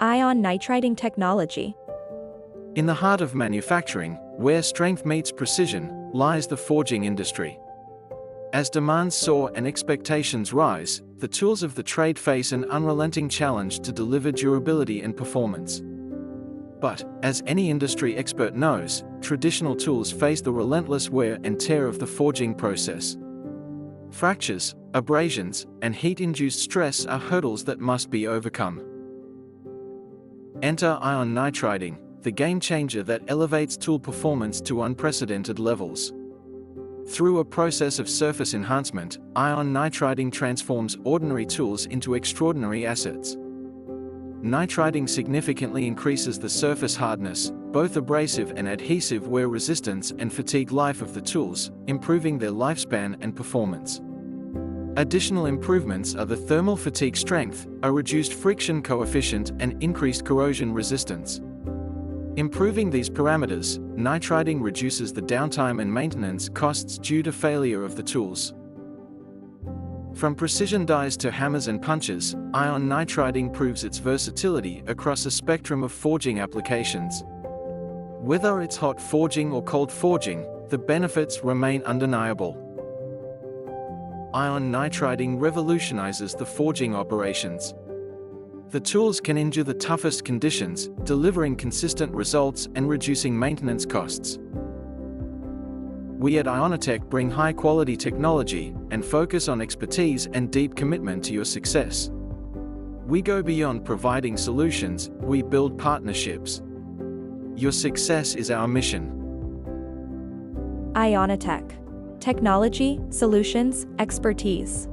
Ion nitriding technology. In the heart of manufacturing, where strength meets precision, lies the forging industry. As demands soar and expectations rise, the tools of the trade face an unrelenting challenge to deliver durability and performance. But, as any industry expert knows, traditional tools face the relentless wear and tear of the forging process. Fractures, abrasions, and heat-induced stress are hurdles that must be overcome. Enter ion nitriding, the game-changer that elevates tool performance to unprecedented levels. Through a process of surface enhancement, ion nitriding transforms ordinary tools into extraordinary assets. Nitriding significantly increases the surface hardness, both abrasive and adhesive wear resistance and fatigue life of the tools, improving their lifespan and performance. Additional improvements are the thermal fatigue strength, a reduced friction coefficient, and increased corrosion resistance. Improving these parameters, nitriding reduces the downtime and maintenance costs due to failure of the tools. From precision dies to hammers and punches, ion nitriding proves its versatility across a spectrum of forging applications. Whether it's hot forging or cold forging, the benefits remain undeniable. Ion nitriding revolutionizes the forging operations. The tools can endure the toughest conditions, delivering consistent results and reducing maintenance costs. We at Ionitech bring high-quality technology and focus on expertise and deep commitment to your success. We go beyond providing solutions, we build partnerships. Your success is our mission. Ionitech. Technology, solutions, expertise.